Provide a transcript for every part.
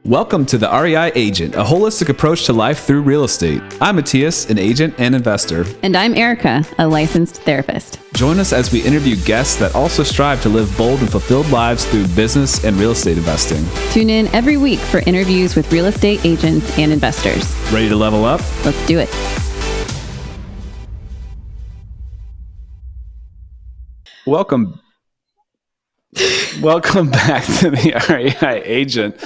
Welcome to the REI Agent, a holistic approach to life through real estate. I'm Mattias, an agent and investor. And I'm Erica, a licensed therapist. Join us as we interview guests that also strive to live bold and fulfilled lives through business and real estate investing. Tune in every week for interviews with real estate agents and investors. Ready to level up? Let's do it. Welcome back to the REI Agent.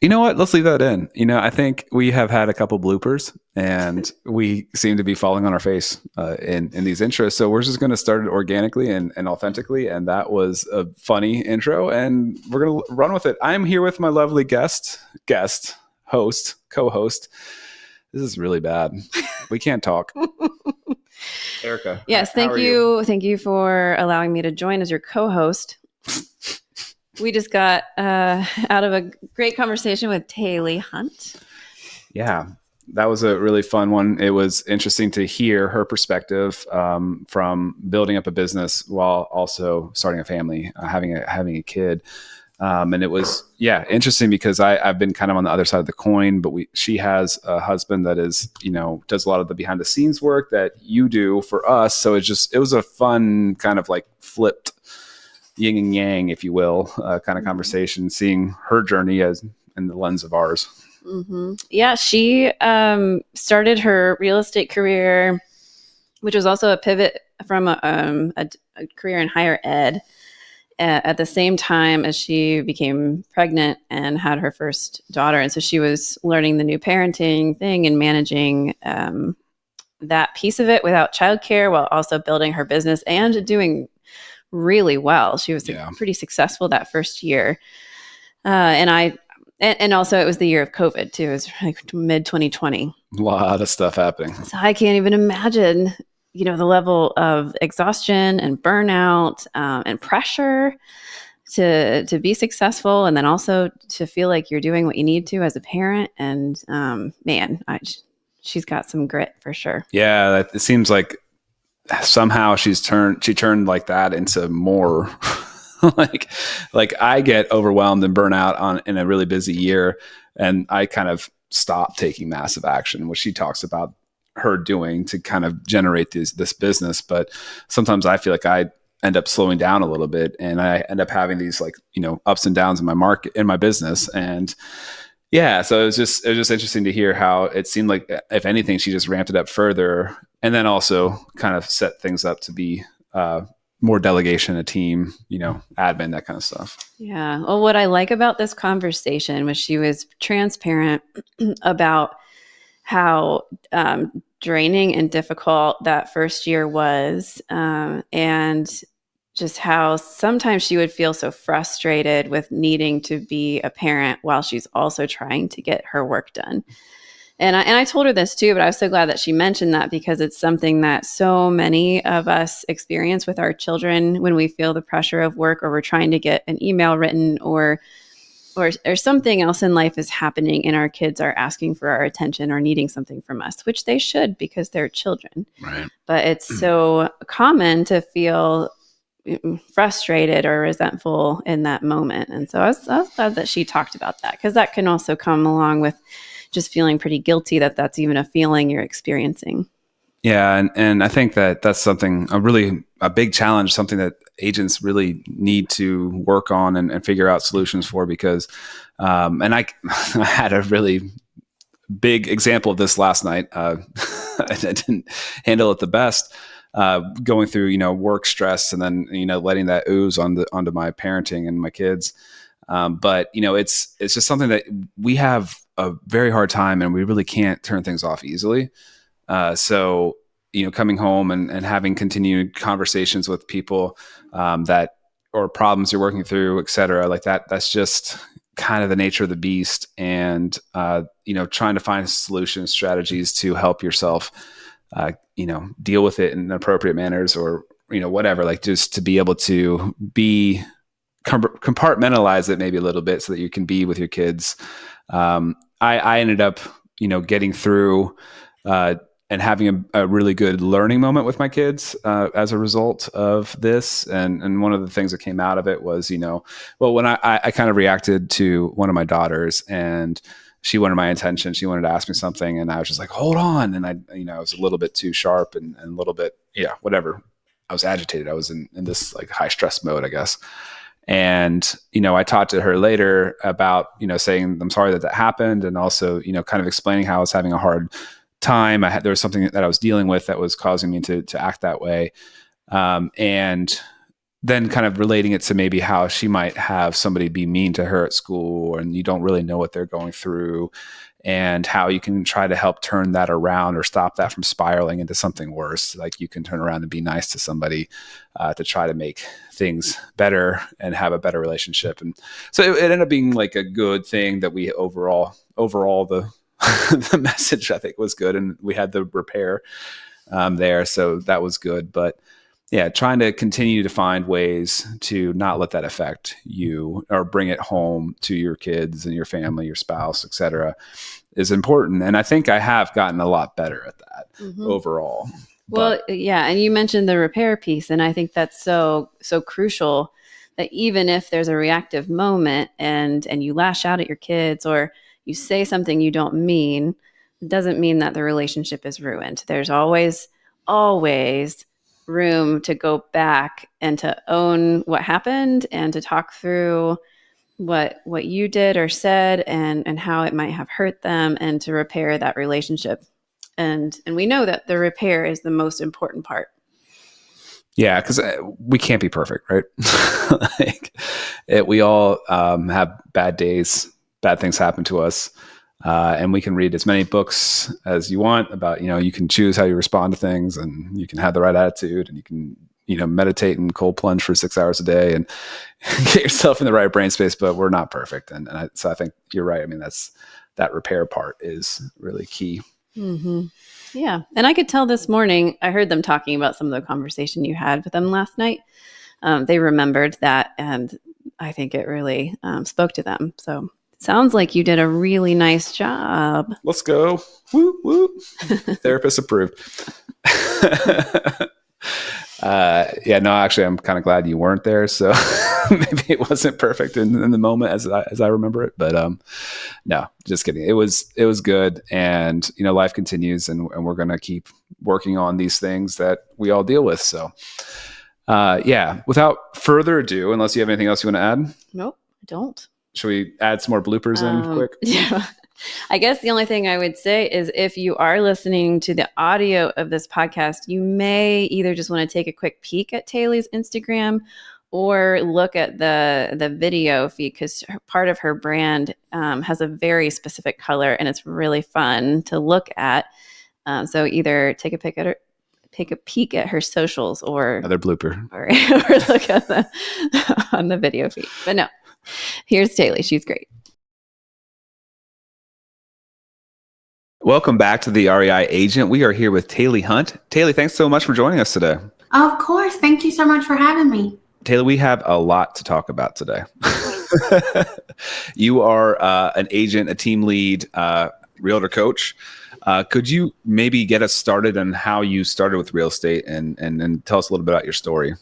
You know what? Let's leave that in. I think we have had a couple bloopers and we seem to be falling on our face in these intros. So we're just going to start it organically and authentically. And that was a funny intro and we're going to run with it. I'm here with my lovely co-host. This is really bad. We can't talk. Erica. Yes, thank you. Thank you for allowing me to join as your co-host. We just got out of a great conversation with Taley Hunt. Yeah, that was a really fun one. It was interesting to hear her perspective from building up a business while also starting a family, having a kid. And it was, interesting because I've been kind of on the other side of the coin, but she has a husband that is, does a lot of the behind the scenes work that you do for us. So it was a fun kind of like flipped yin and yang, if you will, kind of conversation, seeing her journey as in the lens of ours. Mm-hmm. Yeah, she started her real estate career, which was also a pivot from a career in higher ed at the same time as she became pregnant and had her first daughter. And so she was learning the new parenting thing and managing that piece of it without childcare while also building her business and doing really well. She was pretty successful that first year. And also it was the year of COVID too. It was like mid 2020. A lot of stuff happening. So I can't even imagine, the level of exhaustion and burnout and pressure to be successful. And then also to feel like you're doing what you need to as a parent. And she's got some grit for sure. Yeah. It seems like somehow she turned like that into more like I get overwhelmed and burnout in a really busy year. And I kind of stop taking massive action, which she talks about her doing to kind of generate this business. But sometimes I feel like I end up slowing down a little bit and I end up having these ups and downs in my business. And so it was just interesting to hear how it seemed like, if anything, she just ramped it up further and then also kind of set things up to be more delegation, a team, admin, that kind of stuff. Yeah. Well, what I like about this conversation was she was transparent about how draining and difficult that first year was, and just how sometimes she would feel so frustrated with needing to be a parent while she's also trying to get her work done. And I told her this too, but I was so glad that she mentioned that because it's something that so many of us experience with our children when we feel the pressure of work or we're trying to get an email written or something else in life is happening and our kids are asking for our attention or needing something from us, which they should because they're children. Right. But it's so common to feel frustrated or resentful in that moment. And so I was glad that she talked about that because that can also come along with just feeling pretty guilty that that's even a feeling you're experiencing. Yeah. And I think that that's a big challenge, something that agents really need to work on and figure out solutions for because, and I had a really big example of this last night. I didn't handle it the best, going through, work stress and then, letting that ooze onto my parenting and my kids. But it's just something that we have a very hard time and we really can't turn things off easily. So, coming home and having continued conversations with people or problems you're working through, et cetera, like that's just kind of the nature of the beast. And, trying to find solutions, strategies to help yourself, deal with it in appropriate manners or, whatever, like just to be able to compartmentalize it maybe a little bit so that you can be with your kids. I ended up, getting through, and having a really good learning moment with my kids as a result of this. And one of the things that came out of it was, when I kind of reacted to one of my daughters, and she wanted my attention. She wanted to ask me something, and I was just like, hold on. And I was a little bit too sharp and a little bit, whatever. I was agitated. I was in this like high stress mode, I guess. And, I talked to her later about, saying I'm sorry that happened. And also, kind of explaining how I was having a hard time. There was something that I was dealing with that was causing me to act that way. And then kind of relating it to maybe how she might have somebody be mean to her at school, and you don't really know what they're going through, and how you can try to help turn that around or stop that from spiraling into something worse. Like you can turn around and be nice to somebody to try to make things better and have a better relationship. And so it ended up being like a good thing that we overall the the message I think was good, and we had the repair there. So that was good. But yeah, trying to continue to find ways to not let that affect you or bring it home to your kids and your family, your spouse, et cetera, is important. And I think I have gotten a lot better at that overall. Well, yeah. And you mentioned the repair piece. And I think that's so crucial, that even if there's a reactive moment and you lash out at your kids or you say something you don't mean, it doesn't mean that the relationship is ruined. There's always room to go back and to own what happened and to talk through what you did or said and how it might have hurt them, and to repair that relationship. And we know that the repair is the most important part. Yeah, because we can't be perfect, right? We all have bad days, bad things happen to us. And we can read as many books as you want about, you can choose how you respond to things, and you can have the right attitude, and you can, meditate and cold plunge for 6 hours a day and get yourself in the right brain space, but we're not perfect. So I think you're right. I mean, that repair part is really key. Mm-hmm. Yeah. And I could tell this morning, I heard them talking about some of the conversation you had with them last night. They remembered that, and I think it really spoke to them. So sounds like you did a really nice job. Let's go. Woo, woo. Therapist approved. Actually, I'm kind of glad you weren't there. So maybe it wasn't perfect in the moment as I remember it. But no, just kidding. It was good. And, life continues, and we're going to keep working on these things that we all deal with. So without further ado, unless you have anything else you want to add? Nope, I don't. Should we add some more bloopers in quick? Yeah. I guess the only thing I would say is, if you are listening to the audio of this podcast, you may either just want to take a quick peek at Taley's Instagram or look at the video feed, because part of her brand has a very specific color, and it's really fun to look at. So either take a peek at her socials, or another blooper, or look at on the video feed. But no. Here's Taley. She's great. Welcome back to the REI Agent. We are here with Taley Hunt. Taley, thanks so much for joining us today. Of course. Thank you so much for having me. Taley, we have a lot to talk about today. You are an agent, a team lead, realtor coach. Could you maybe get us started on how you started with real estate and tell us a little bit about your story?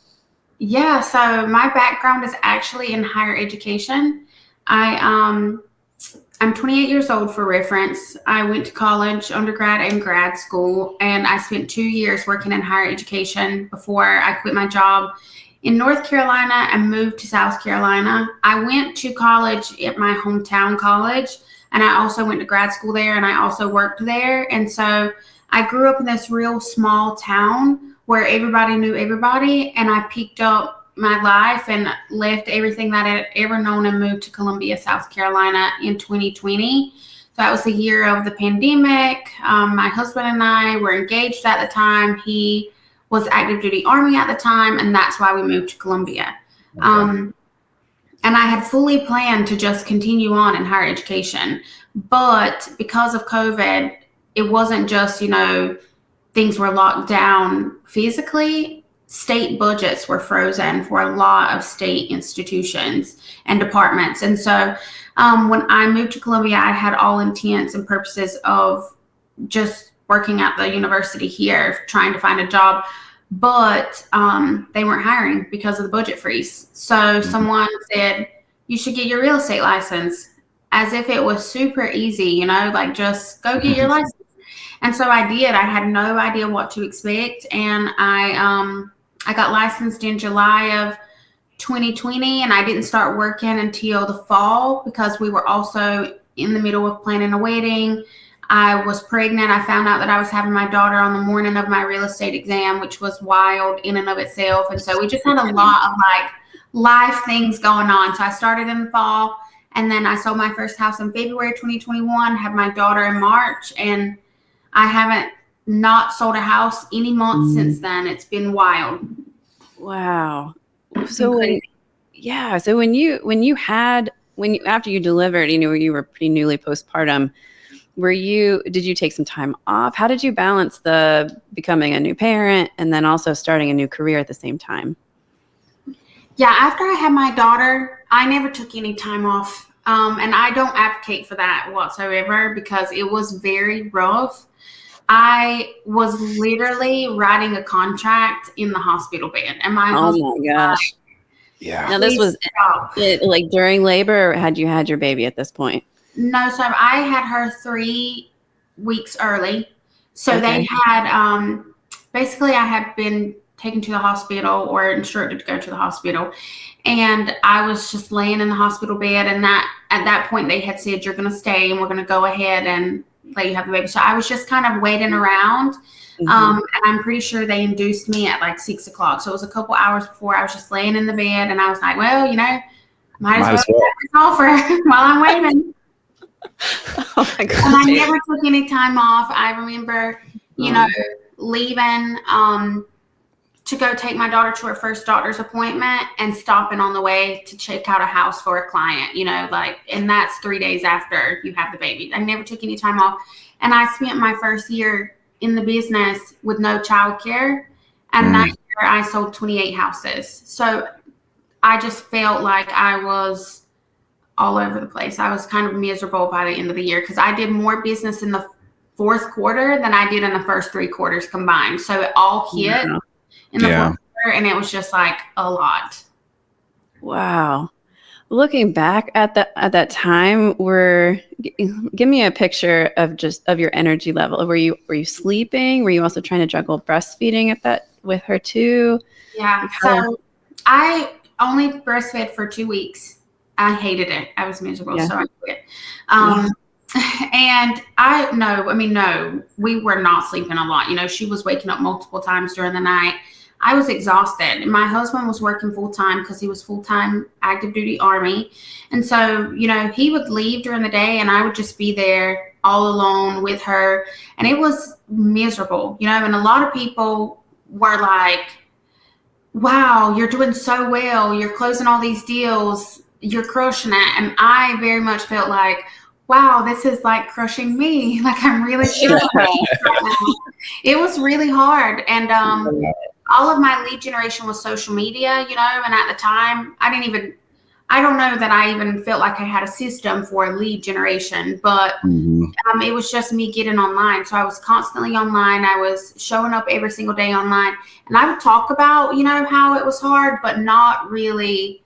Yeah, so my background is actually in higher education. I'm 28 years old for reference. I went to college, undergrad and grad school, and I spent 2 years working in higher education before I quit my job in North Carolina and moved to South Carolina. I went to college at my hometown college, and I also went to grad school there, and I also worked there. And so I grew up in this real small town where everybody knew everybody, and I picked up my life and left everything that I had ever known and moved to Columbia, South Carolina in 2020. So that was the year of the pandemic. My husband and I were engaged at the time. He was active duty Army at the time, and that's why we moved to Columbia. Okay. And I had fully planned to just continue on in higher education. But because of COVID, it wasn't just, things were locked down physically. State budgets were frozen for a lot of state institutions and departments. And so when I moved to Columbia, I had all intents and purposes of just working at the university here, trying to find a job, but they weren't hiring because of the budget freeze. So someone said, you should get your real estate license, as if it was super easy, like just go get your license. And so I did. I had no idea what to expect. And I got licensed in July of 2020, and I didn't start working until the fall because we were also in the middle of planning a wedding. I was pregnant. I found out that I was having my daughter on the morning of my real estate exam, which was wild in and of itself. And so we just had a lot of like life things going on. So I started in the fall, and then I sold my first house in February 2021, had my daughter in March, and I haven't not sold a house any month since then. It's been wild. Wow. So after you delivered, you were pretty newly postpartum, did you take some time off? How did you balance the becoming a new parent and then also starting a new career at the same time? Yeah, after I had my daughter, I never took any time off. And I don't advocate for that whatsoever because it was very rough. I was literally writing a contract in the hospital bed. And my husband, oh my gosh. Yeah. Now this was like during labor, or had you had your baby at this point? No, so I had her 3 weeks early. So they had, basically I had been taken to the hospital or instructed to go to the hospital. And I was just laying in the hospital bed. And at that point they had said, you're going to stay and we're going to go ahead and let you have the baby. So I was just kind of waiting around. And I'm pretty sure they induced me at like 6 o'clock. So it was a couple hours before. I was just laying in the bed and I was like, well, might as well get this offer while I'm waiting. Oh my God. And I never took any time off. I remember, leaving to go take my daughter to her first doctor's appointment and stopping on the way to check out a house for a client, and that's 3 days after you have the baby. I never took any time off. And I spent my first year in the business with no childcare. And that year I sold 28 houses. So I just felt like I was all over the place. I was kind of miserable by the end of the year because I did more business in the fourth quarter than I did in the first 3 quarters combined. So it all hit in the fourth quarter, and it was just like a lot. Wow. Looking back at that time, give me a picture of your energy level. Were you sleeping? Were you also trying to juggle breastfeeding with her too? Yeah. So I only breastfed for 2 weeks. I hated it. I was miserable, so I quit. And no, we were not sleeping a lot. She was waking up multiple times during the night. I was exhausted. And my husband was working full time because he was full-time active duty Army. And so, he would leave during the day and I would just be there all alone with her. And it was miserable, and a lot of people were like, wow, you're doing so well. You're closing all these deals. You're crushing it. And I very much felt like, wow, this is like crushing me. Like I'm really struggling right now. It was really hard. And all of my lead generation was social media, and at the time I don't know that I even felt like I had a system for lead generation, but it was just me getting online. So I was constantly online. I was showing up every single day online, and I would talk about, how it was hard, but not really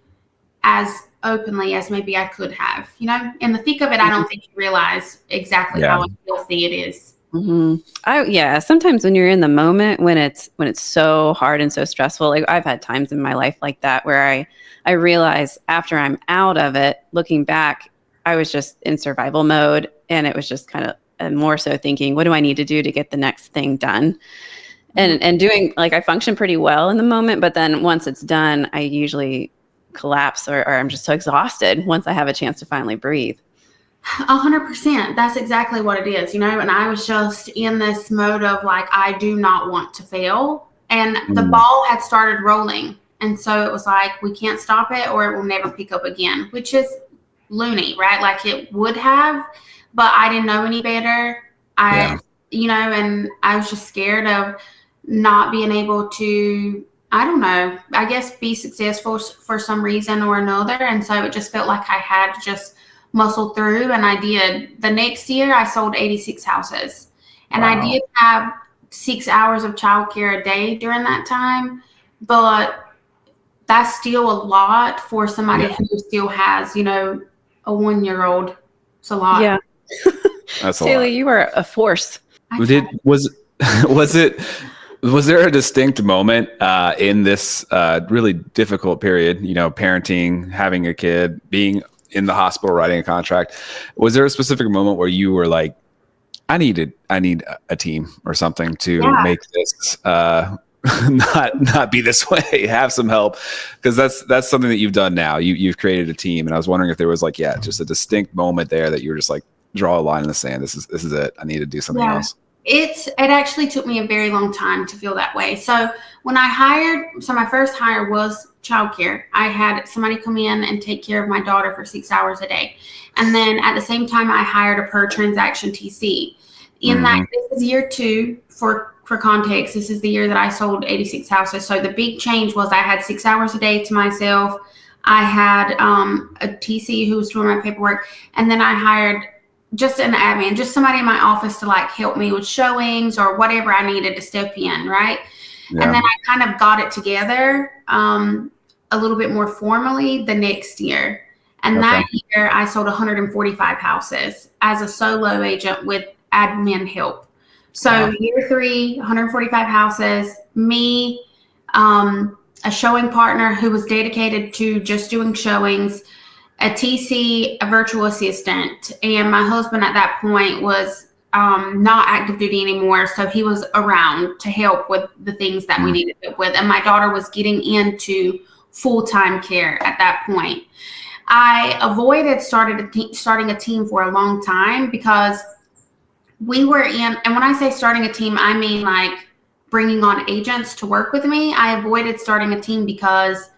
as openly as maybe I could have, in the thick of it. I don't think you realize exactly how unhealthy it is. Sometimes when you're in the moment, when it's so hard and so stressful, like I've had times in my life like that where I realize after I'm out of it, looking back, I was just in survival mode, and it was just kind of more so thinking, what do I need to do to get the next thing done? And doing, like, I function pretty well in the moment, but then once it's done, I usually collapse or I'm just so exhausted once I have a chance to finally breathe. 100%. That's exactly what it is, and I was just in this mode of like, I do not want to fail. And the ball had started rolling. And so it was like, we can't stop it or it will never pick up again, which is loony, right? Like it would have, but I didn't know any better. And I was just scared of not being able to, I don't know, I guess be successful for some reason or another. And so it just felt like I had to just muscle through, and I did. The next year I sold 86 houses. And I did have 6 hours of childcare a day during that time, but that's still a lot for somebody who still has, you know, a 1-year-old. It's a lot. Yeah. That's a Taley, lot. you are a force. Was there a distinct moment in this really difficult period, you know, parenting, having a kid, being in the hospital, writing a contract? Was there a specific moment where you were like, I need a team or something to make this not be this way, have some help? Because that's something that you've done now. You've created a team, and I was wondering if there was like, just a distinct moment there that you were just like, draw a line in the sand. This is it. I need to do something else. It actually took me a very long time to feel that way. So when my first hire was childcare. I had somebody come in and take care of my daughter for 6 hours a day. And then at the same time, I hired a per transaction TC. In that, this is year 2 for context. This is the year that I sold 86 houses. So the big change was I had 6 hours a day to myself. I had a TC who was doing my paperwork. And then I hired just an admin, just somebody in my office to like help me with showings or whatever I needed to step in, right? Yeah. And then I kind of got it together a little bit more formally the next year. And that year I sold 145 houses as a solo agent with admin help. So year 3, 145 houses, me, a showing partner who was dedicated to just doing showings, a TC, a virtual assistant, and my husband at that point was not active duty anymore, so he was around to help with the things that we needed help with, and my daughter was getting into full-time care at that point. I avoided starting a team for a long time because we were in, and when I say starting a team, I mean like bringing on agents to work with me. I avoided starting a team because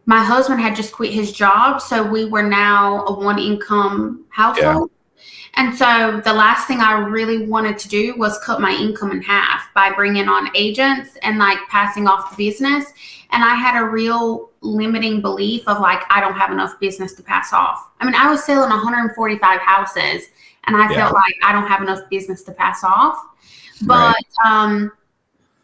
my husband had just quit his job, so we were now a one-income household. Yeah. And so the last thing I really wanted to do was cut my income in half by bringing on agents and like passing off the business. And I had a real limiting belief of like, I don't have enough business to pass off. I mean, I was selling 145 houses and I felt like I don't have enough business to pass off. But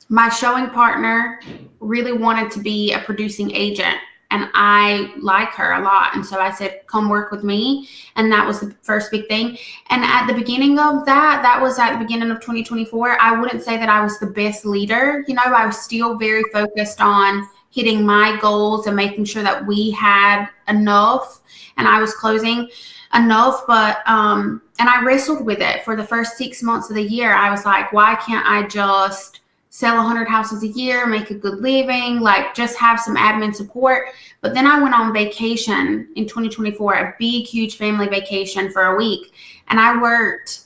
my showing partner really wanted to be a producing agent. And I like her a lot. And so I said, come work with me. And that was the first big thing. And at the beginning of that was at the beginning of 2024. I wouldn't say that I was the best leader. You know, I was still very focused on hitting my goals and making sure that we had enough and I was closing enough. But, and I wrestled with it for the first 6 months of the year. I was like, why can't I just sell 100 houses a year, make a good living, like just have some admin support? But then I went on vacation in 2024, a big, huge family vacation for a week. And I worked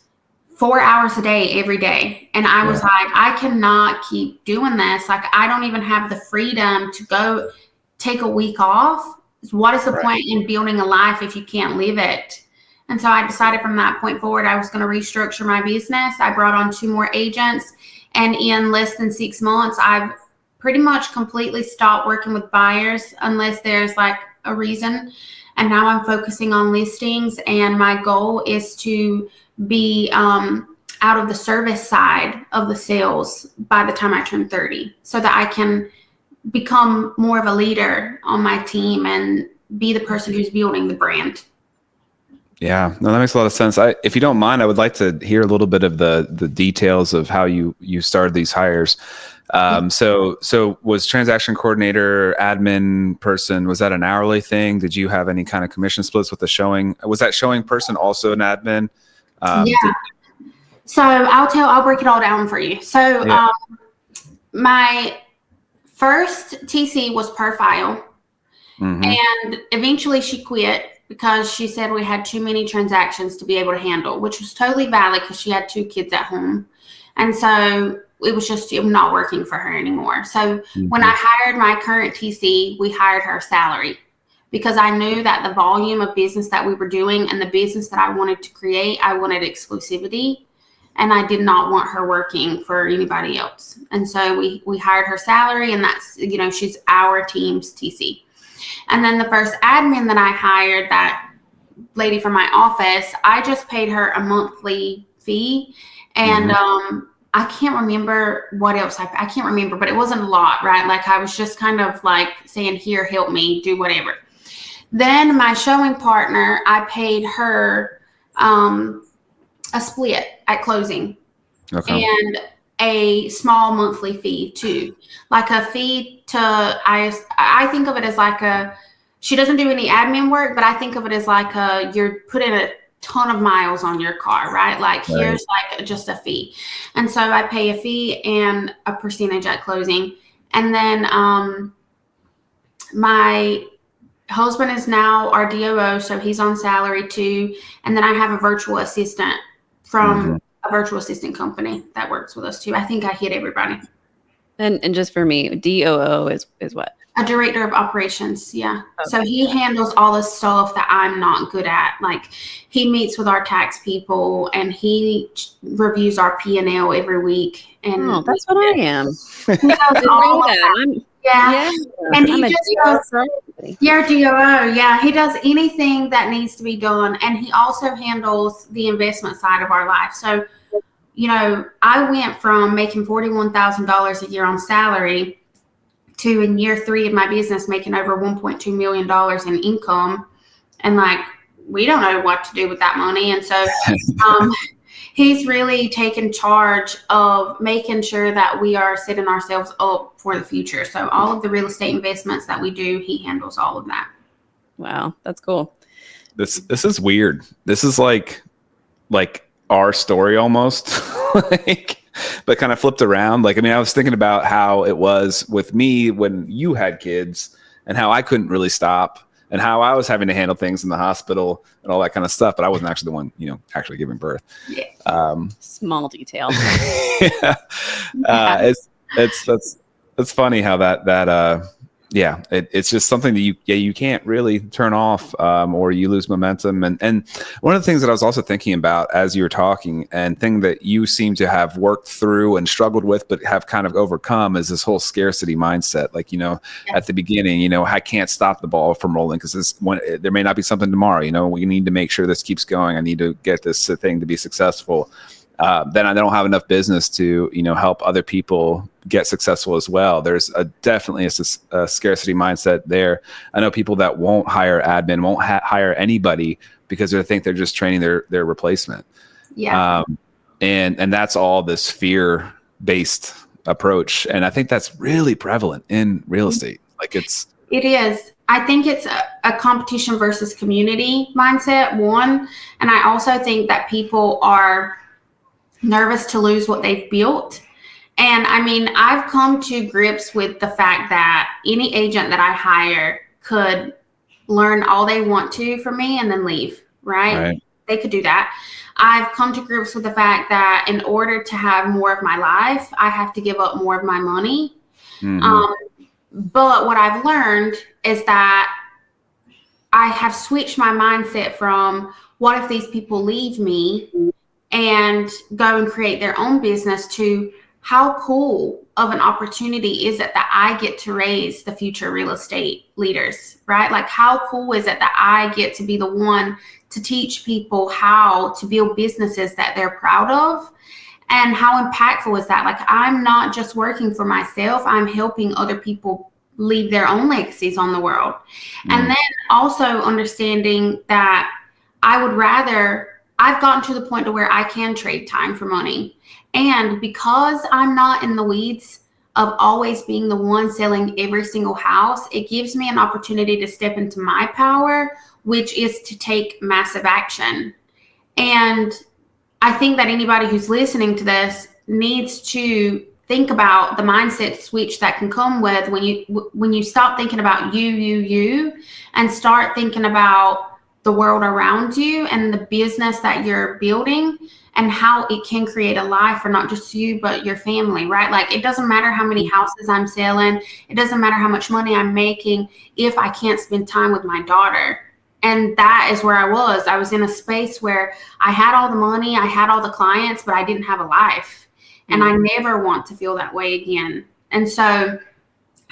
4 hours a day, every day. And I was like, I cannot keep doing this. Like, I don't even have the freedom to go take a week off. What is the point in building a life if you can't live it? And so I decided from that point forward, I was going to restructure my business. I brought on 2 more agents. And in less than 6 months, I've pretty much completely stopped working with buyers unless there's like a reason. And now I'm focusing on listings. And my goal is to be out of the service side of the sales by the time I turn 30, so that I can become more of a leader on my team and be the person who's building the brand. Yeah, no, that makes a lot of sense. If you don't mind, I would like to hear a little bit of the details of how you started these hires. So was transaction coordinator, admin person, was that an hourly thing? Did you have any kind of commission splits with the showing? Was that showing person also an admin? So I'll break it all down for you. So my first TC was per file, and eventually she quit because she said we had too many transactions to be able to handle, which was totally valid because she had 2 kids at home. And so it was not working for her anymore. So when I hired my current TC, we hired her salary because I knew that the volume of business that we were doing and the business that I wanted to create, I wanted exclusivity. And I did not want her working for anybody else. And so we hired her salary, and that's, you know, she's our team's TC. And then the first admin that I hired, that lady from my office, I just paid her a monthly fee. And I can't remember what else I can't remember, but it wasn't a lot, right? Like I was just kind of like saying, here, help me do whatever. Then my showing partner, I paid her a split at closing and a small monthly fee too. Like a fee to, I think of it as like she doesn't do any admin work, but I think of it as like you're putting a ton of miles on your car, right? Like here's like just a fee. And so I pay a fee and a percentage at closing. And then my husband is now our DOO, so he's on salary too. And then I have a virtual assistant from a virtual assistant company that works with us too. I think I hit everybody. And just for me, DOO is what? A director of operations. Yeah. Okay. So he handles all the stuff that I'm not good at. Like he meets with our tax people and he reviews our P&L every week. And that's what I am. He does all of that. Yeah. And he just does, you're DOO. Yeah. He does anything that needs to be done. And he also handles the investment side of our life. So, you know, I went from making $41,000 a year on salary to in year 3 of my business making over $1.2 million in income. And like, we don't know what to do with that money. And so he's really taken charge of making sure that we are setting ourselves up for the future. So all of the real estate investments that we do, he handles all of that. Wow, that's cool. This is weird. This is like our story almost. But kind of flipped around. Like, I mean, I was thinking about how it was with me when you had kids and how I couldn't really stop and how I was having to handle things in the hospital and all that kind of stuff. But I wasn't actually the one, you know, actually giving birth. Yeah. Small detail. It's funny how it's just something that you can't really turn off, or you lose momentum. And one of the things that I was also thinking about as you were talking, and thing that you seem to have worked through and struggled with, but have kind of overcome, is this whole scarcity mindset. Like, you know, at the beginning, you know, I can't stop the ball from rolling because there may not be something tomorrow. You know, we need to make sure this keeps going. I need to get this thing to be successful. Then I don't have enough business to, you know, help other people get successful as well. There's definitely a scarcity mindset there. I know people that won't hire admin, won't hire anybody because they think they're just training their replacement. Yeah. And that's all this fear-based approach. And I think that's really prevalent in real estate. Like it is. I think it's a competition versus community mindset, one. And I also think that people are nervous to lose what they've built. And I mean, I've come to grips with the fact that any agent that I hire could learn all they want to from me and then leave, right? They could do that. I've come to grips with the fact that in order to have more of my life, I have to give up more of my money. But what I've learned is that I have switched my mindset from, what if these people leave me and go and create their own business, to how cool of an opportunity is it that I get to raise the future real estate leaders, right? Like, how cool is it that I get to be the one to teach people how to build businesses that they're proud of? And how impactful is that? Like, I'm not just working for myself, I'm helping other people leave their own legacies on the world. And then also understanding that I've gotten to the point to where I can trade time for money. And because I'm not in the weeds of always being the one selling every single house, it gives me an opportunity to step into my power, which is to take massive action. And I think that anybody who's listening to this needs to think about the mindset switch that can come with when you stop thinking about you, and start thinking about the world around you and the business that you're building and how it can create a life for not just you, but your family, right? Like, it doesn't matter how many houses I'm selling. It doesn't matter how much money I'm making if I can't spend time with my daughter. And that is where I was. I was in a space where I had all the money, I had all the clients, but I didn't have a life. And I never want to feel that way again. And so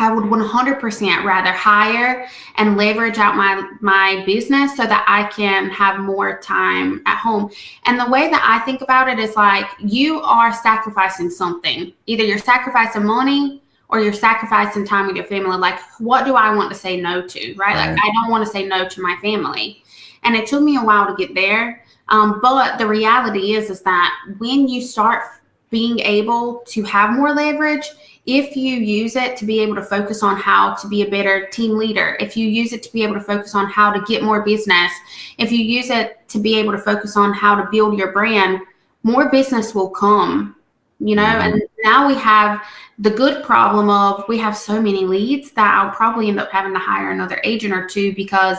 I would 100% rather hire and leverage out my business so that I can have more time at home. And the way that I think about it is like, you are sacrificing something. Either you're sacrificing money or you're sacrificing time with your family. Like, what do I want to say no to, right? Like, I don't want to say no to my family. And it took me a while to get there. But the reality is that when you start being able to have more leverage, if you use it to be able to focus on how to be a better team leader, if you use it to be able to focus on how to get more business, if you use it to be able to focus on how to build your brand, more business will come, you know. And now we have the good problem of we have so many leads that I'll probably end up having to hire another agent or two because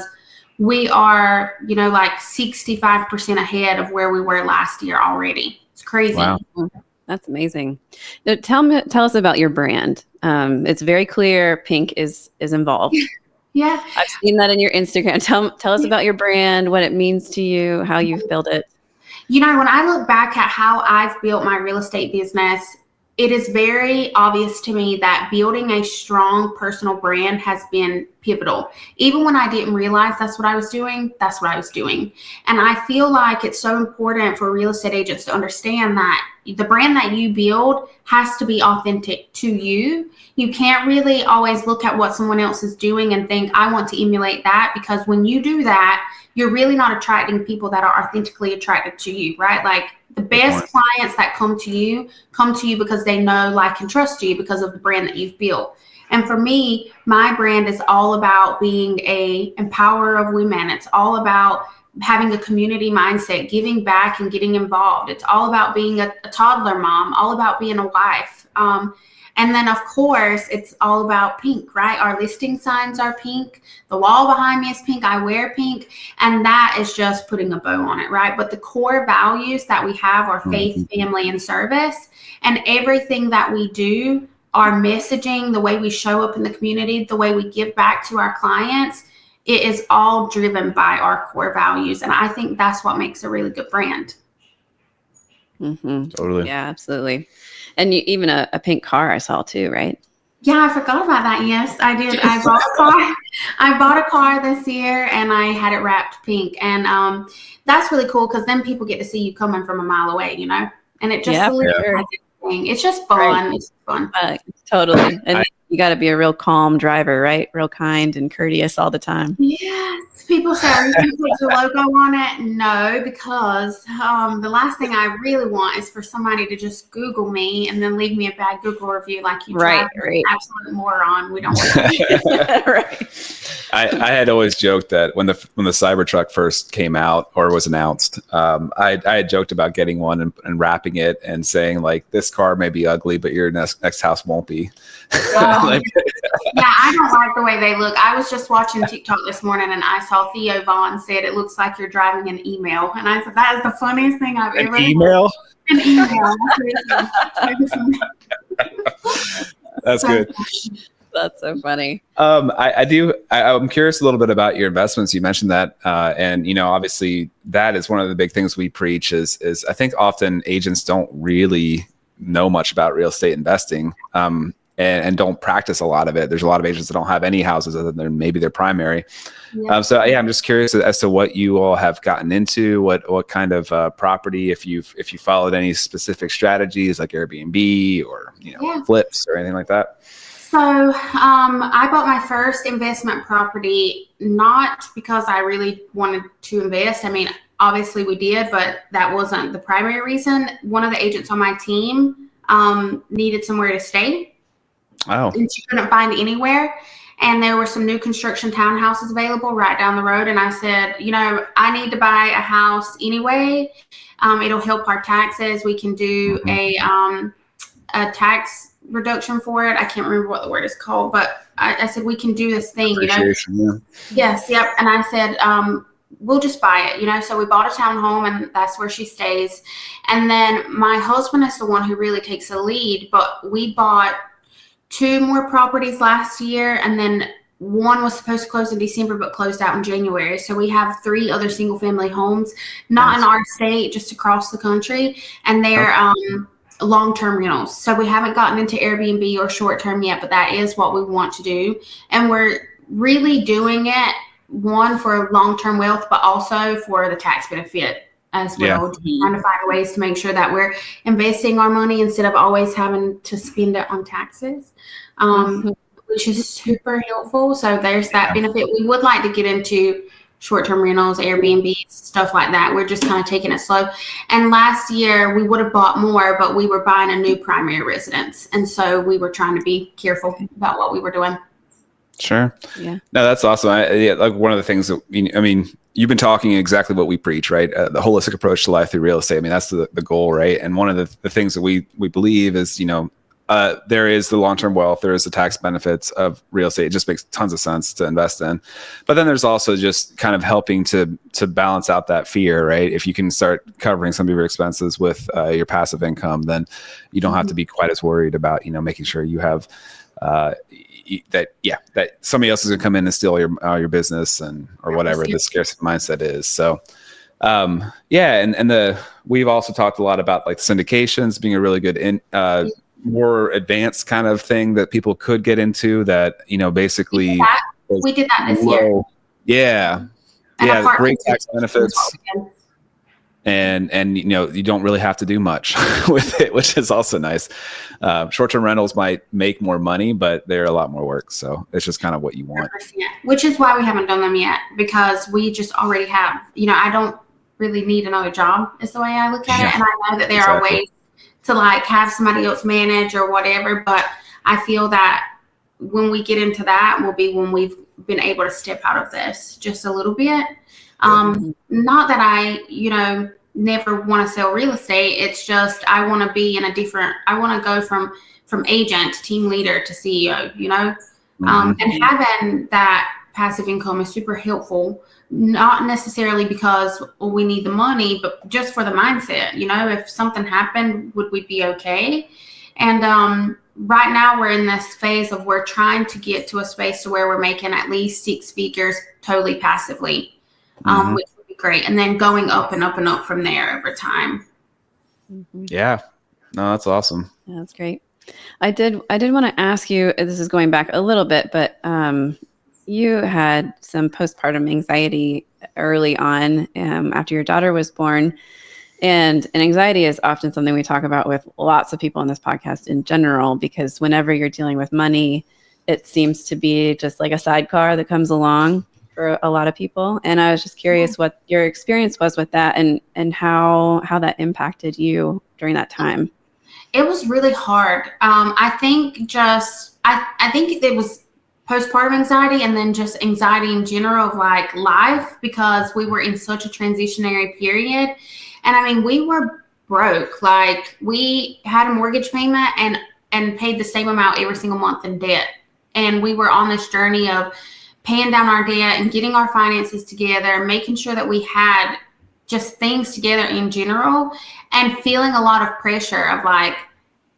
we are, you know, like 65% ahead of where we were last year already. It's crazy. Wow. That's amazing. Now, tell us about your brand. It's very clear Pink is involved. Yeah. I've seen that in your Instagram. Tell us about your brand, what it means to you, how you've built it. You know, when I look back at how I've built my real estate business, it is very obvious to me that building a strong personal brand has been pivotal. Even when I didn't realize that's what I was doing, that's what I was doing. And I feel like it's so important for real estate agents to understand that the brand that you build has to be authentic to you. You can't really always look at what someone else is doing and think, I want to emulate that, because when you do that, you're really not attracting people that are authentically attracted to you, right? Like, the best clients that come to you because they know, like, and trust you because of the brand that you've built. And for me, my brand is all about being a empowerer of women. It's all about having a community mindset, giving back and getting involved. It's all about being a toddler mom, all about being a wife. And then, of course, it's all about pink, right? Our listing signs are pink. The wall behind me is pink. I wear pink. And that is just putting a bow on it, right? But the core values that we have are faith, family, and service. And everything that we do, our messaging, the way we show up in the community, the way we give back to our clients, it is all driven by our core values. And I think that's what makes a really good brand. Mm-hmm. Totally. Yeah, absolutely. And you, even a pink car I saw too, right? Yeah, I forgot about that. Yes, I did. I bought a car. I bought a car this year and I had it wrapped pink. And that's really cool because then people get to see you coming from a mile away, you know? And it just it's just fun. Right. It's fun. Totally. And you got to be a real calm driver, right? Real kind and courteous all the time. Yes. People say, are you going to put your logo on it? No, because the last thing I really want is for somebody to just Google me and then leave me a bad Google review like you right. Absolute moron. We don't want that. Right. I had always joked that when the Cybertruck first came out or was announced, I had joked about getting one and wrapping it and saying, like, this car may be ugly, but your next house won't be. Yeah, I don't like the way they look. I was just watching TikTok this morning and I saw Theo Vaughn said it looks like you're driving an email. And I said, that is the funniest thing I've ever heard. Email? An email. That's good. That's so funny. I'm curious a little bit about your investments. You mentioned that, and you know, obviously that is one of the big things we preach is I think often agents don't really know much about real estate investing, and don't practice a lot of it. There's a lot of agents that don't have any houses other than maybe their primary. Yeah. So I'm just curious as to what you all have gotten into, what kind of property, if you followed any specific strategies like Airbnb or flips or anything like that. So I bought my first investment property not because I really wanted to invest. I mean, obviously we did, but that wasn't the primary reason. One of the agents on my team needed somewhere to stay. Oh. And she couldn't find anywhere. And there were some new construction townhouses available right down the road. And I said, you know, I need to buy a house anyway. It'll help our taxes. We can do a tax reduction for it. I can't remember what the word is called, but I said, we can do this thing, you know? Yeah. Yes. Yep. And I said, we'll just buy it, you know? So we bought a townhome and that's where she stays. And then my husband is the one who really takes the lead, but we bought 2 more properties last year, and then one was supposed to close in December but closed out in January. So we have 3 other single family homes, not in our state, just across the country. And they're long-term rentals. So we haven't gotten into Airbnb or short-term yet, but that is what we want to do. And we're really doing it, one, for long-term wealth, but also for the tax benefit as well. Trying to find ways to make sure that we're investing our money instead of always having to spend it on taxes, which is super helpful. So there's that benefit. We would like to get into short-term rentals, Airbnb, stuff like that. We're just kind of taking it slow. And last year we would have bought more, but we were buying a new primary residence. And so we were trying to be careful about what we were doing. Sure. Yeah. No, that's awesome. Like one of the things that, I mean, you've been talking exactly what we preach, right? The holistic approach to life through real estate. I mean, that's the goal, right? And one of the things that we believe is, there is the long-term wealth, there is the tax benefits of real estate. It just makes tons of sense to invest in. But then there's also just kind of helping to balance out that fear, right? If you can start covering some of your expenses with your passive income, then you don't have to be quite as worried about, making sure you have that somebody else is gonna come in and steal your business or whatever the scarcity mindset is. So we've also talked a lot about like syndications being a really good more advanced kind of thing that people could get into that, basically we did that this year. Yeah. Yeah. Great tax benefits. And you don't really have to do much with it, which is also nice. Short-term rentals might make more money, but they're a lot more work. So it's just kind of what you want. 100%. Which is why we haven't done them yet, because we just already have, I don't really need another job is the way I look at it. And I know that there are ways to like have somebody else manage or whatever, but I feel that when we get into that will be when we've been able to step out of this just a little bit. Not that I, never want to sell real estate. It's just, I want to be I want to go from agent to team leader to CEO, and having that passive income is super helpful, not necessarily because we need the money, but just for the mindset, if something happened, would we be okay? And, right now we're in this phase of we're trying to get to a space to where we're making at least 6 figures totally passively, which would be great. And then going up and up and up from there over time. Yeah. No, that's awesome. Yeah, that's great. I did want to ask you, this is going back a little bit, but you had some postpartum anxiety early on after your daughter was born. And anxiety is often something we talk about with lots of people on this podcast in general, because whenever you're dealing with money, it seems to be just like a sidecar that comes along for a lot of people. And I was just curious what your experience was with that and how that impacted you during that time. It was really hard. I think it was postpartum anxiety and then just anxiety in general of like life, because we were in such a transitionary period. And I mean, we were broke. Like we had a mortgage payment and paid the same amount every single month in debt. And we were on this journey of paying down our debt and getting our finances together, making sure that we had just things together in general, and feeling a lot of pressure of like,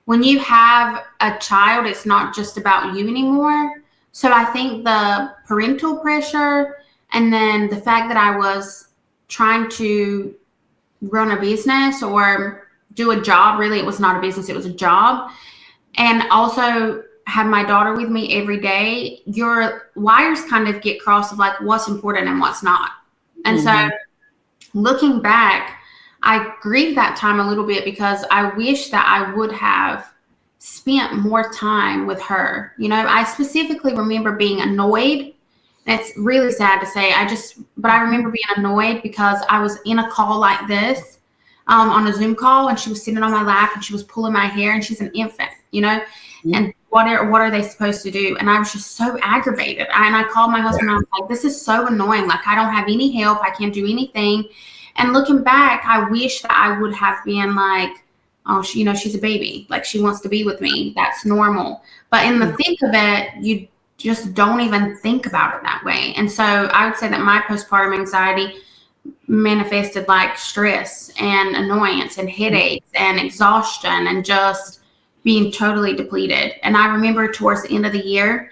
when you have a child, it's not just about you anymore. So I think the parental pressure, and then the fact that I was trying to run a business or do a job, really it was not a business, it was a job, and also have my daughter with me every day, your wires kind of get crossed of like what's important and what's not. And so looking back, I grieve that time a little bit, because I wish that I would have spent more time with her. I specifically remember being annoyed. It's really sad to say. But I remember being annoyed because I was in a call like this, on a Zoom call, and she was sitting on my lap and she was pulling my hair, and she's an infant, and what are they supposed to do? And I was just so aggravated. And I called my husband and I was like, this is so annoying. Like, I don't have any help. I can't do anything. And looking back, I wish that I would have been like, oh, she's a baby. Like, she wants to be with me. That's normal. But in the thick of it, you just don't even think about it that way. And so I would say that my postpartum anxiety manifested like stress and annoyance and headaches and exhaustion and just being totally depleted. And I remember towards the end of the year,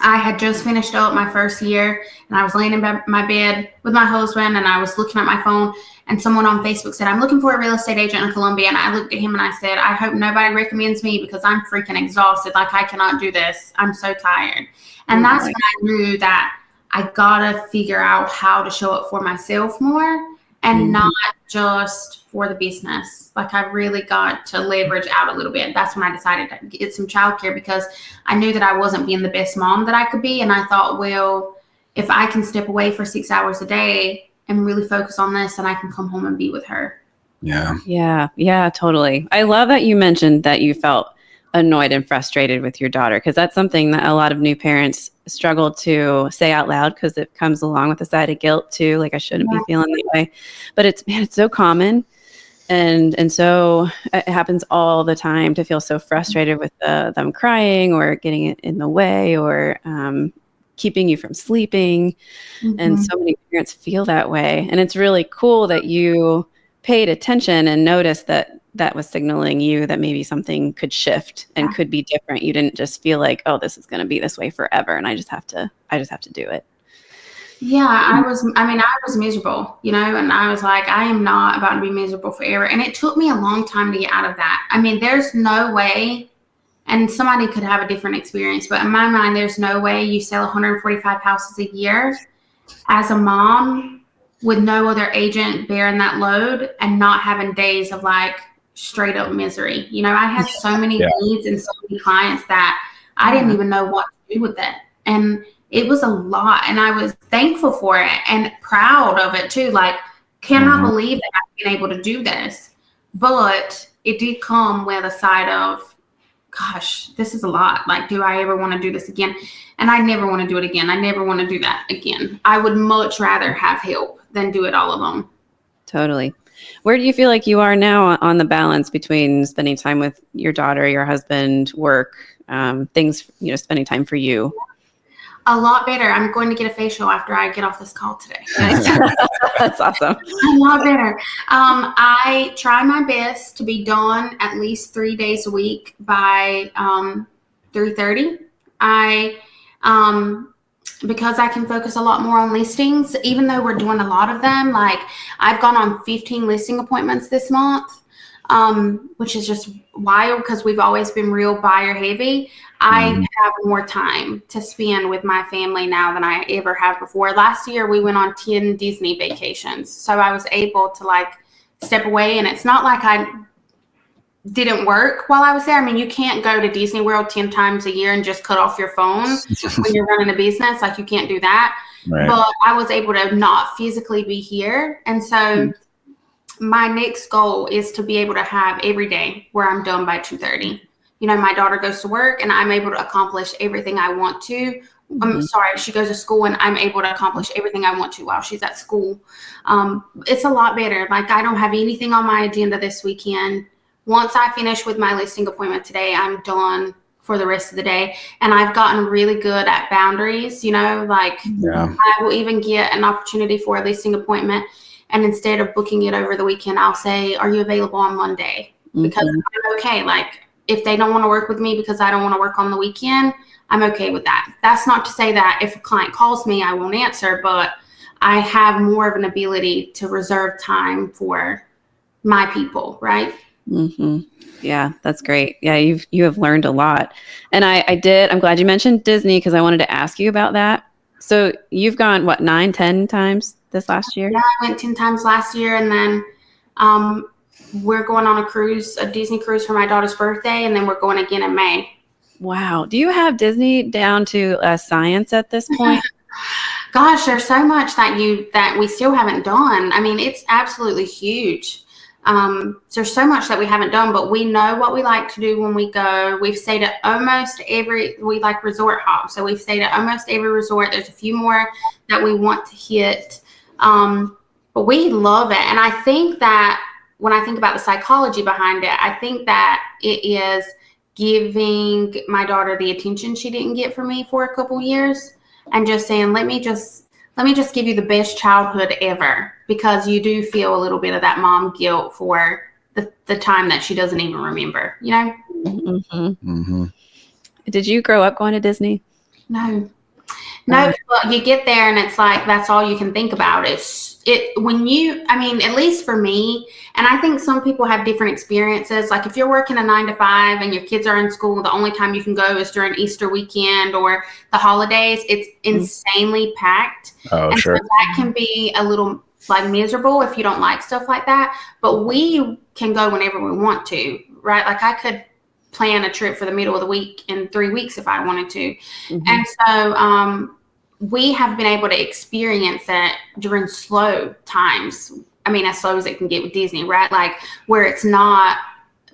I had just finished up my first year, and I was laying in my bed with my husband, and I was looking at my phone, and someone on Facebook said, I'm looking for a real estate agent in Columbia. And I looked at him and I said, I hope nobody recommends me because I'm freaking exhausted. Like, I cannot do this. I'm so tired. And that's when I knew that I gotta figure out how to show up for myself more and not just for the business. Like, I really got to leverage out a little bit. That's when I decided to get some childcare, because I knew that I wasn't being the best mom that I could be. And I thought, well, if I can step away for 6 hours a day and really focus on this, then I can come home and be with her. Yeah, totally. I love that you mentioned that you felt annoyed and frustrated with your daughter, because that's something that a lot of new parents struggle to say out loud, because it comes along with a side of guilt too. Like, I shouldn't be feeling that way, but it's so common. And so it happens all the time to feel so frustrated with them crying or getting in the way, or keeping you from sleeping. And so many parents feel that way. And it's really cool that you paid attention and noticed that that was signaling you that maybe something could shift and could be different. You didn't just feel like, oh, this is going to be this way forever, and I just have to do it. Yeah, I was miserable, and I was like, I am not about to be miserable forever. And it took me a long time to get out of that. I mean, there's no way, and somebody could have a different experience, but in my mind, there's no way you sell 145 houses a year as a mom with no other agent bearing that load and not having days of like straight up misery. I had so many leads and so many clients that I didn't even know what to do with it. And it was a lot. And I was thankful for it and proud of it too. Like, cannot believe that I've been able to do this. But it did come with a side of, gosh, this is a lot. Like, do I ever want to do this again? And I never want to do it again. I never want to do that again. I would much rather have help than do it all alone. Totally. Where do you feel like you are now on the balance between spending time with your daughter, your husband, work, things, spending time for you? A lot better. I'm going to get a facial after I get off this call today. That's awesome. A lot better. I try my best to be done at least 3 days a week by 3:30. Because I can focus a lot more on listings, even though we're doing a lot of them. Like, I've gone on 15 listing appointments this month, which is just wild because we've always been real buyer heavy. I have more time to spend with my family now than I ever have before. Last year, we went on 10 Disney vacations. So I was able to like step away, and it's not like I didn't work while I was there. I mean, you can't go to Disney World 10 times a year and just cut off your phone when you're running a business. Like, you can't do that. Right. But I was able to not physically be here. And so my next goal is to be able to have every day where I'm done by 2:30. My daughter goes to work and I'm able to accomplish everything I want to. She goes to school and I'm able to accomplish everything I want to while she's at school. It's a lot better. Like, I don't have anything on my agenda this weekend. Once I finish with my listing appointment today, I'm done for the rest of the day. And I've gotten really good at boundaries, I will even get an opportunity for a listing appointment. And instead of booking it over the weekend, I'll say, are you available on Monday? Because I'm okay. Like, if they don't want to work with me because I don't want to work on the weekend, I'm okay with that. That's not to say that if a client calls me, I won't answer, but I have more of an ability to reserve time for my people, right? Yeah, that's great. Yeah, you have learned a lot. And I'm glad you mentioned Disney, because I wanted to ask you about that. So you've gone, 9, 10 times this last year? Yeah, I went 10 times last year. And then we're going on a Disney cruise for my daughter's birthday. And then we're going again in May. Wow. Do you have Disney down to science at this point? Gosh, there's so much that we still haven't done. I mean, it's absolutely huge. There's so much that we haven't done, but we know what we like to do when we go. We've stayed at we like resort hop. So we've stayed at almost every resort. There's a few more that we want to hit. But we love it. And I think that when I think about the psychology behind it, I think that it is giving my daughter the attention she didn't get from me for a couple years, and just saying, let me just give you the best childhood ever, because you do feel a little bit of that mom guilt for the time that she doesn't even remember, Did you grow up going to Disney? No. But you get there and it's like, that's all you can think about is at least for me, and I think some people have different experiences. Like if you're working a 9 to 5 and your kids are in school, the only time you can go is during Easter weekend or the holidays. It's insanely packed. Oh, and sure. So that can be a little like miserable if you don't like stuff like that. But we can go whenever we want to, right? Like I could plan a trip for the middle of the week in 3 weeks if I wanted to. And so we have been able to experience that during slow times. I mean, as slow as it can get with Disney, right? Like where it's not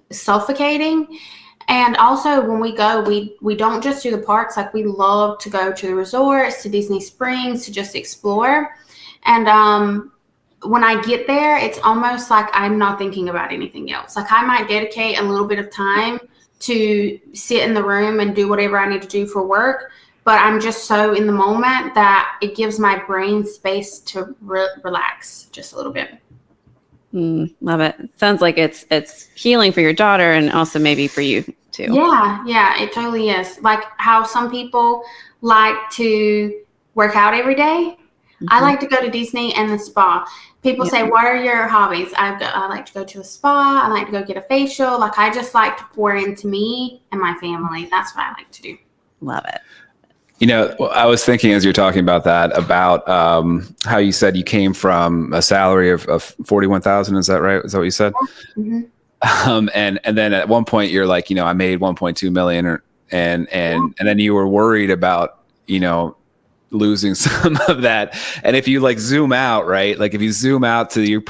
suffocating. And also when we go, we don't just do the parks. Like we love to go to the resorts, to Disney Springs, to just explore. And when I get there, it's almost like I'm not thinking about anything else. Like I might dedicate a little bit of time to sit in the room and do whatever I need to do for work. But I'm just so in the moment that it gives my brain space to relax just a little bit. Love it. Sounds like it's healing for your daughter and also maybe for you too. Yeah, it totally is. Like how some people like to work out every day. I like to go to Disney and the spa. People say, what are your hobbies? I like to go to a spa. I like to go get a facial. Like I just like to pour into me and my family. That's what I like to do. Love it. You know, I was thinking as you're talking about that, about how you said you came from a salary of 41,000. Is that right? Is that what you said? Mm-hmm. And then at one point you're like, I made 1.2 million, and then you were worried about, losing some of that. And if you like zoom out, right? Like if you zoom out to your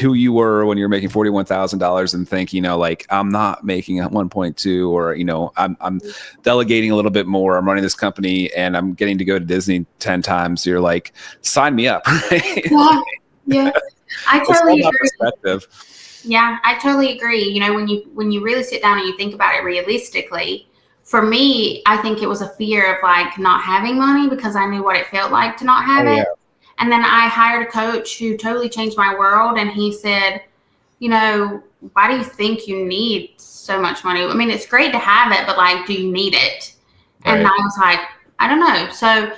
who you were when you're making $41,000 and think, like I'm not making 1.2, or, I'm delegating a little bit more. I'm running this company and I'm getting to go to Disney 10 times. You're like, sign me up. Right? Yeah. I totally agree. Perspective. Yeah, I totally agree. When you really sit down and you think about it realistically, for me, I think it was a fear of like not having money because I knew what it felt like to not have it. And then I hired a coach who totally changed my world. And he said, why do you think you need so much money? I mean, it's great to have it, but like, do you need it? Right. And I was like, I don't know. So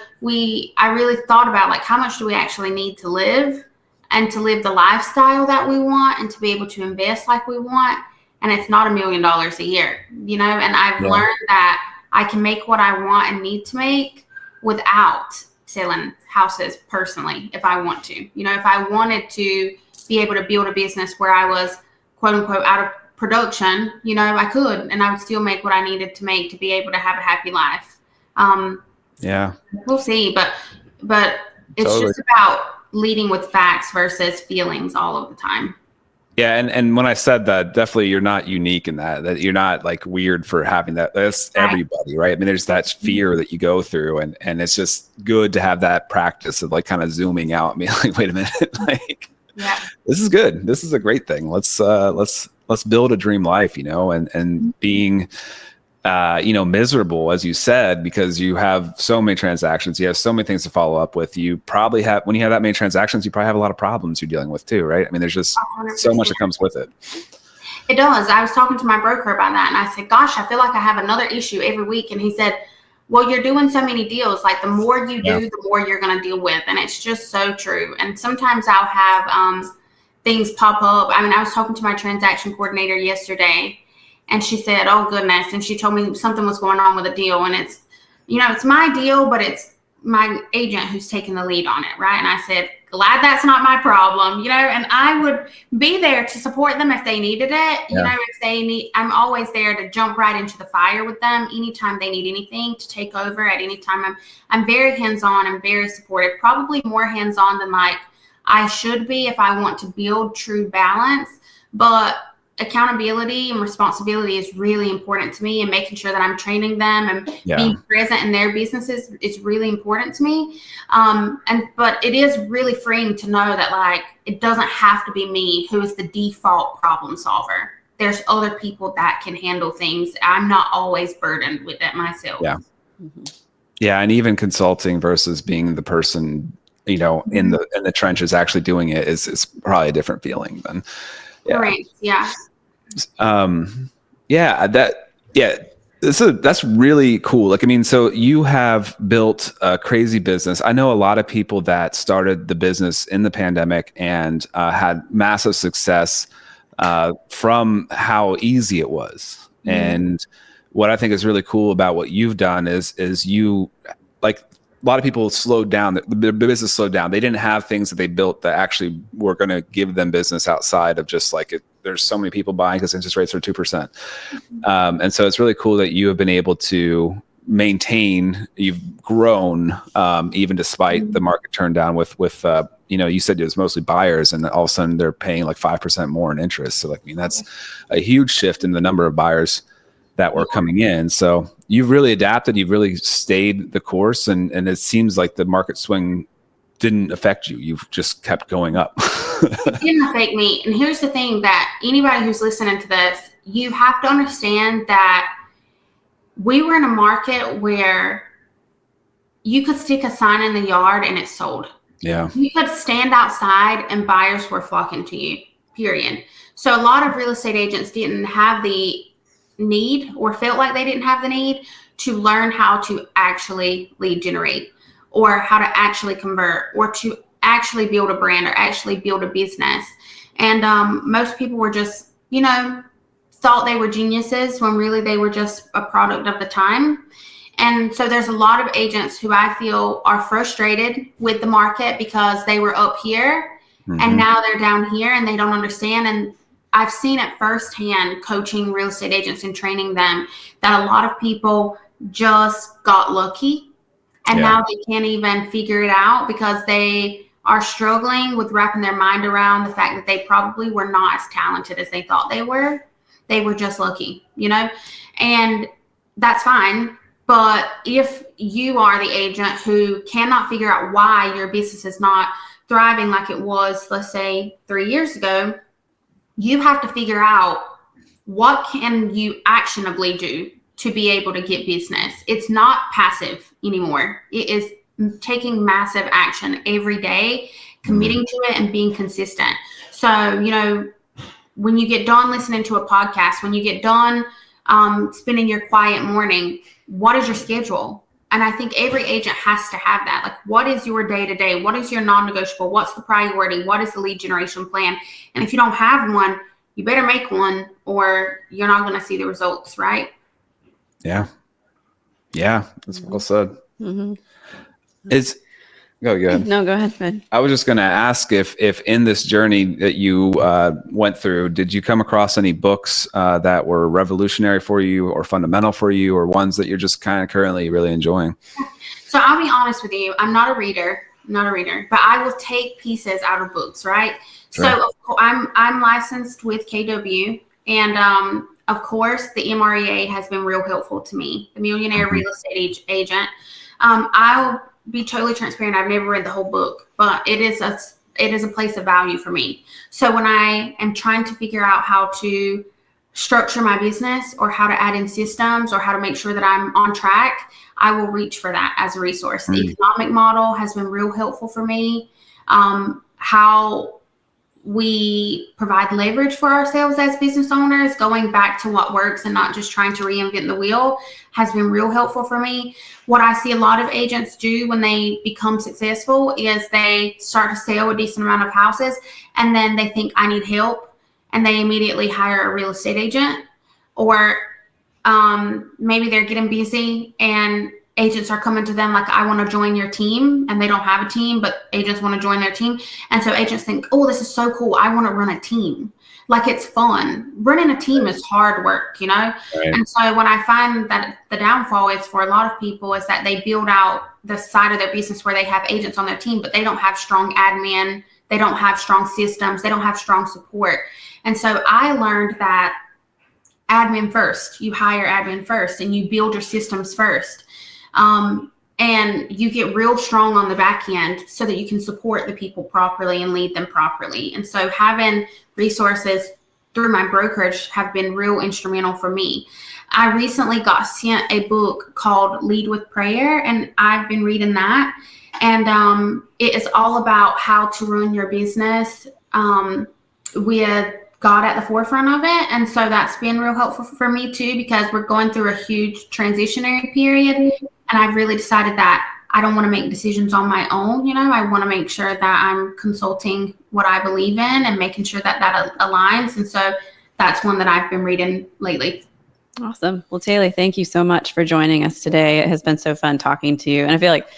I really thought about like, how much do we actually need to live and to live the lifestyle that we want and to be able to invest like we want. And it's not $1 million a year, and I've learned that I can make what I want and need to make without selling houses personally, if I want to. If I wanted to be able to build a business where I was quote unquote out of production, I could, and I would still make what I needed to make to be able to have a happy life. We'll see, but it's totally just about leading with facts versus feelings all of the time. Yeah, and when I said that, definitely you're not unique in that you're not like weird for having that. That's everybody, right? I mean, there's that fear that you go through, and it's just good to have that practice of like kind of zooming out and being like, wait a minute, like this is good. This is a great thing. Let's build a dream life, and being miserable, as you said, because you have so many transactions, you have so many things to follow up with. You probably have, when you have that many transactions, you probably have a lot of problems you're dealing with too, right? I mean, there's just 100%. So much that comes with it. It does. I was talking to my broker about that and I said, gosh, I feel like I have another issue every week. And he said, well, you're doing so many deals. Like the more you do, the more you're going to deal with. And it's just so true. And sometimes I'll have things pop up. I mean, I was talking to my transaction coordinator yesterday, and she said, oh, goodness. And she told me something was going on with a deal. And it's, it's my deal, but it's my agent who's taking the lead on it, right? And I said, glad that's not my problem, and I would be there to support them if they needed it. If they need, I'm always there to jump right into the fire with them anytime they need anything, to take over at any time. I'm very hands-on and very supportive, probably more hands-on than like I should be if I want to build true balance. But accountability and responsibility is really important to me, and making sure that I'm training them and being present in their businesses is really important to me. But it is really freeing to know that like, it doesn't have to be me who is the default problem solver. There's other people that can handle things. I'm not always burdened with it myself. Yeah. Mm-hmm. Yeah. And even consulting versus being the person, in the trenches actually doing it is probably a different feeling than. Yeah. Right. Yeah. That's really cool. Like, I mean, so you have built a crazy business. I know a lot of people that started the business in the pandemic and had massive success from how easy it was. And what I think is really cool about what you've done is you, like, a lot of people slowed down. The business slowed down. They didn't have things that they built that actually were going to give them business outside of just like it. There's so many people buying because interest rates are 2%. And so it's really cool that you have been able to maintain, you've grown, even despite the market turn down with you said it was mostly buyers and all of a sudden they're paying like 5% more in interest. So like, I mean, that's a huge shift in the number of buyers that were coming in. So you've really adapted, you've really stayed the course, and it seems like the market swing didn't affect you. You've just kept going up. It didn't affect me. And here's the thing, that anybody who's listening to this, you have to understand that we were in a market where you could stick a sign in the yard and it sold. Yeah. You could stand outside and buyers were flocking to you, period. So a lot of real estate agents didn't have the need, or felt like they didn't have the need, to learn how to actually lead generate, or how to actually convert, or to actually build a brand, or actually build a business. And most people were just, thought they were geniuses when really they were just a product of the time. And so there's a lot of agents who I feel are frustrated with the market because they were up here and now they're down here and they don't understand. And I've seen it firsthand coaching real estate agents and training them, that a lot of people just got lucky and now they can't even figure it out because they are struggling with wrapping their mind around the fact that they probably were not as talented as they thought they were. They were just lucky, and that's fine. But if you are the agent who cannot figure out why your business is not thriving like it was, let's say 3 years ago, you have to figure out what can you actionably do to be able to get business. It's not passive anymore. It is taking massive action every day, committing to it and being consistent. So, when you get done listening to a podcast, when you get done spending your quiet morning, what is your schedule? And I think every agent has to have that. Like, what is your day-to-day? What is your non-negotiable? What's the priority? What is the lead generation plan? And if you don't have one, you better make one or you're not going to see the results, right? Yeah. Yeah. That's well said. Mm-hmm. Go ahead. No, go ahead, Ben. I was just going to ask if in this journey that you went through, did you come across any books that were revolutionary for you or fundamental for you, or ones that you're just kind of currently really enjoying? So I'll be honest with you. I'm not a reader, but I will take pieces out of books, right? Sure. So I'm licensed with KW, and of course the MREA has been real helpful to me, the Millionaire Real Estate Agent. I'll be totally transparent. I've never read the whole book, but it is a place of value for me. So when I am trying to figure out how to structure my business, or how to add in systems, or how to make sure that I'm on track, I will reach for that as a resource. The economic model has been real helpful for me. How we provide leverage for ourselves as business owners, going back to what works and not just trying to reinvent the wheel, has been real helpful for me. What I see a lot of agents do when they become successful is they start to sell a decent amount of houses and then they think, I need help, and they immediately hire a real estate agent. Or maybe they're getting busy and agents are coming to them like, I want to join your team, and they don't have a team, but agents want to join their team. And so agents think, oh, this is so cool, I want to run a team. Like, it's fun. Running a team is hard work, Right. And so when I find that the downfall is for a lot of people is that they build out the side of their business where they have agents on their team, but they don't have strong admin, they don't have strong systems, they don't have strong support. And so I learned that admin first, you hire admin first, and you build your systems first. And you get real strong on the back end so that you can support the people properly and lead them properly. And so having resources through my brokerage have been real instrumental for me. I recently got sent a book called Lead with Prayer, and I've been reading that. And it is all about how to run your business with God at the forefront of it. And so that's been real helpful for me too, because we're going through a huge transitionary period. And I've really decided that I don't want to make decisions on my own. I want to make sure that I'm consulting what I believe in and making sure that that aligns. And so that's one that I've been reading lately. Awesome. Well, Taley, thank you so much for joining us today. It has been so fun talking to you. And I feel like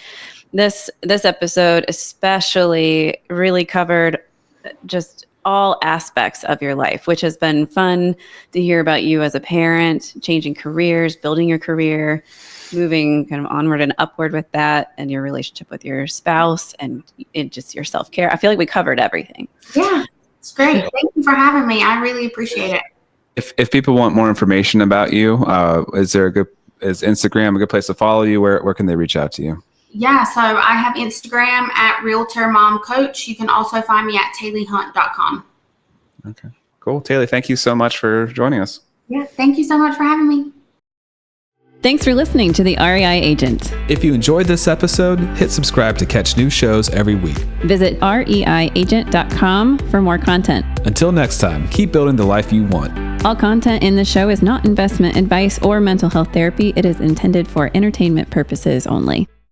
this episode especially really covered just all aspects of your life, which has been fun to hear about you as a parent, changing careers, building your career, moving kind of onward and upward with that, and your relationship with your spouse and just your self-care. I feel like we covered everything. Yeah, it's great. Thank you for having me. I really appreciate it. If people want more information about you, is Instagram a good place to follow you? Where can they reach out to you? Yeah, so I have Instagram at Realtor Mom Coach. You can also find me at taleyhunt.com. Okay, cool. Taley, thank you so much for joining us. Yeah, thank you so much for having me. Thanks for listening to the REI Agent. If you enjoyed this episode, hit subscribe to catch new shows every week. Visit reiagent.com for more content. Until next time, keep building the life you want. All content in the show is not investment advice or mental health therapy. It is intended for entertainment purposes only.